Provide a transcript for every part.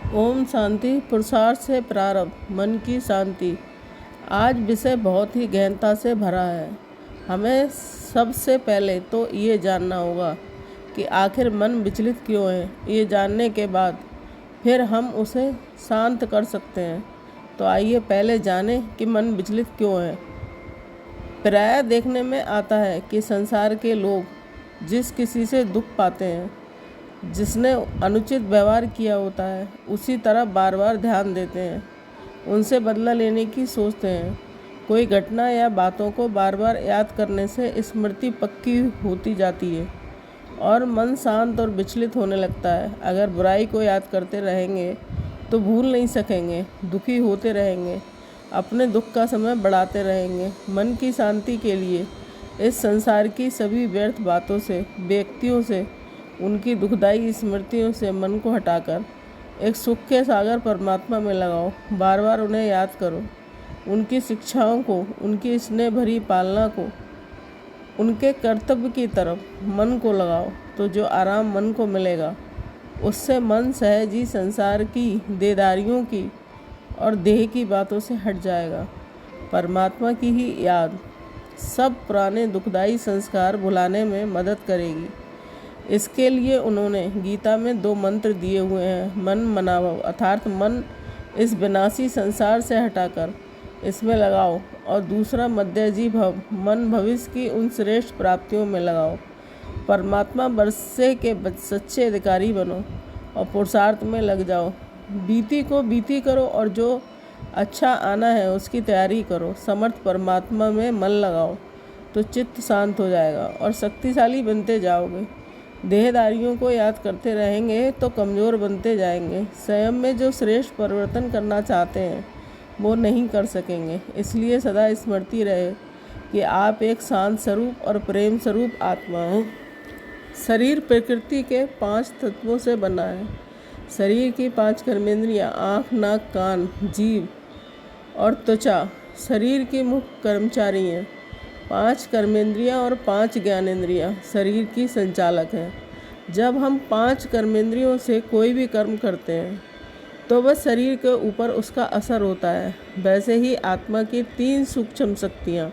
ओम शांति। पुरुषार्थ से प्रारब्ध मन की शांति। आज विषय बहुत ही गहनता से भरा है। हमें सबसे पहले तो ये जानना होगा कि आखिर मन विचलित क्यों है। ये जानने के बाद फिर हम उसे शांत कर सकते हैं। तो आइए पहले जानें कि मन विचलित क्यों है। प्रायः देखने में आता है कि संसार के लोग जिस किसी से दुख पाते हैं, जिसने अनुचित व्यवहार किया होता है, उसी तरफ बार बार ध्यान देते हैं, उनसे बदला लेने की सोचते हैं। कोई घटना या बातों को बार बार याद करने से स्मृति पक्की होती जाती है और मन शांत और विचलित होने लगता है। अगर बुराई को याद करते रहेंगे तो भूल नहीं सकेंगे, दुखी होते रहेंगे, अपने दुख का समय बढ़ाते रहेंगे। मन की शांति के लिए इस संसार की सभी व्यर्थ बातों से, व्यक्तियों से, उनकी दुखदायी स्मृतियों से मन को हटाकर एक सुख के सागर परमात्मा में लगाओ। बार बार उन्हें याद करो, उनकी शिक्षाओं को, उनकी स्नेह भरी पालना को, उनके कर्तव्य की तरफ मन को लगाओ। तो जो आराम मन को मिलेगा उससे मन सहज ही संसार की देदारियों की और देह की बातों से हट जाएगा। परमात्मा की ही याद सब पुराने दुखदायी संस्कार भुलाने में मदद करेगी। इसके लिए उन्होंने गीता में 2 मंत्र दिए हुए हैं। मन मनाभव अर्थात मन इस विनाशी संसार से हटाकर इसमें लगाओ, और दूसरा मध्यजी भव, मन भविष्य की उन श्रेष्ठ प्राप्तियों में लगाओ। परमात्मा वर्षे के सच्चे अधिकारी बनो और पुरुषार्थ में लग जाओ। बीती को बीती करो और जो अच्छा आना है उसकी तैयारी करो। समर्थ परमात्मा में मन लगाओ तो चित्त शांत हो जाएगा और शक्तिशाली बनते जाओगे। देहदारियों को याद करते रहेंगे तो कमज़ोर बनते जाएंगे। स्वयं में जो श्रेष्ठ परिवर्तन करना चाहते हैं वो नहीं कर सकेंगे। इसलिए सदा स्मृति रहे कि आप एक शांत स्वरूप और प्रेम स्वरूप आत्मा हैं। शरीर प्रकृति के 5 तत्वों से बना है। शरीर की 5 कर्मेंद्रियाँ आँख, नाक, कान, जीभ और त्वचा शरीर की मुख्य कर्मचारी हैं। 5 कर्मेंद्रियाँ और 5 ज्ञानेंद्रियाँ शरीर की संचालक हैं। जब हम 5 कर्मेंद्रियों से कोई भी कर्म करते हैं तो वह शरीर के ऊपर उसका असर होता है। वैसे ही आत्मा की 3 सूक्ष्म शक्तियाँ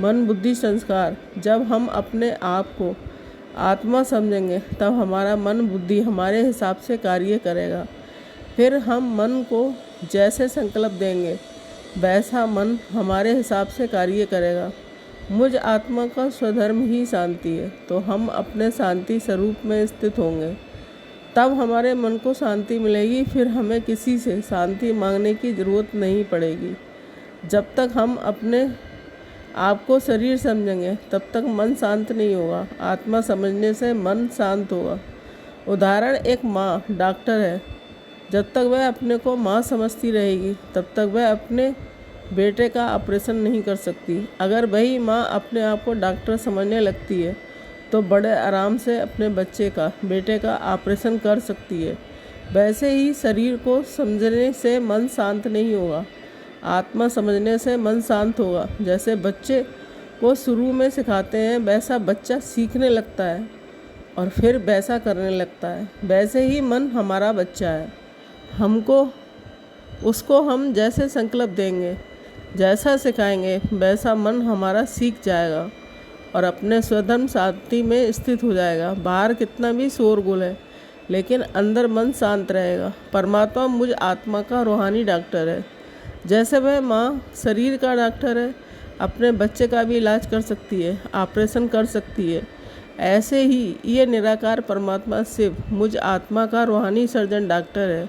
मन, बुद्धि, संस्कार, जब हम अपने आप को आत्मा समझेंगे तब हमारा मन, बुद्धि हमारे हिसाब से कार्य करेगा। फिर हम मन को जैसे संकल्प देंगे वैसा मन हमारे हिसाब से कार्य करेगा। मुझ आत्मा का स्वधर्म ही शांति है, तो हम अपने शांति स्वरूप में स्थित होंगे, तब हमारे मन को शांति मिलेगी। फिर हमें किसी से शांति मांगने की ज़रूरत नहीं पड़ेगी। जब तक हम अपने आप को शरीर समझेंगे तब तक मन शांत नहीं होगा। आत्मा समझने से मन शांत होगा। उदाहरण, एक माँ डॉक्टर है। जब तक वह अपने को माँ समझती रहेगी तब तक वह अपने बेटे का ऑपरेशन नहीं कर सकती। अगर वही माँ अपने आप को डॉक्टर समझने लगती है तो बड़े आराम से अपने बच्चे का, बेटे का ऑपरेशन कर सकती है। वैसे ही शरीर को समझने से मन शांत नहीं होगा, आत्मा समझने से मन शांत होगा। जैसे बच्चे को शुरू में सिखाते हैं वैसा बच्चा सीखने लगता है और फिर वैसा करने लगता है। वैसे ही मन हमारा बच्चा है। उसको हम जैसे संकल्प देंगे, जैसा सिखाएंगे वैसा मन हमारा सीख जाएगा और अपने स्वधर्म शांति में स्थित हो जाएगा। बाहर कितना भी शोरगुल है लेकिन अंदर मन शांत रहेगा। परमात्मा मुझ आत्मा का रूहानी डॉक्टर है। जैसे वह माँ शरीर का डॉक्टर है, अपने बच्चे का भी इलाज कर सकती है, ऑपरेशन कर सकती है, ऐसे ही ये निराकार परमात्मा शिव मुझ आत्मा का रूहानी सर्जन डॉक्टर है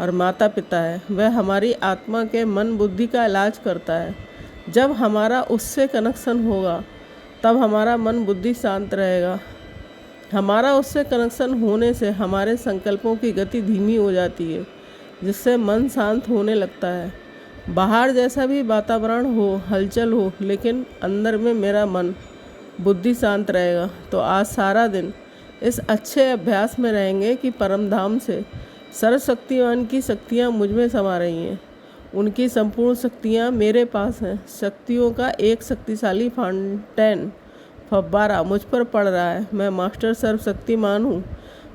और माता पिता है। वह हमारी आत्मा के मन, बुद्धि का इलाज करता है। जब हमारा उससे कनेक्शन होगा तब हमारा मन, बुद्धि शांत रहेगा। हमारा उससे कनेक्शन होने से हमारे संकल्पों की गति धीमी हो जाती है, जिससे मन शांत होने लगता है। बाहर जैसा भी वातावरण हो, हलचल हो, लेकिन अंदर में मेरा मन, बुद्धि शांत रहेगा। तो आज सारा दिन इस अच्छे अभ्यास में रहेंगे कि परमधाम से सर्वशक्तिमान की शक्तियाँ मुझ में समा रही हैं। उनकी संपूर्ण शक्तियाँ मेरे पास हैं। शक्तियों का एक शक्तिशाली फाउंटेन, फव्वारा मुझ पर पड़ रहा है। मैं मास्टर सर्वशक्तिमान हूँ।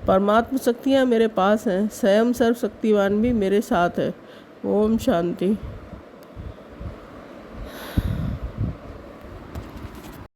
परमात्म शक्तियाँ मेरे पास हैं, स्वयं सर्वशक्तिवान भी मेरे साथ है। ओम शांति।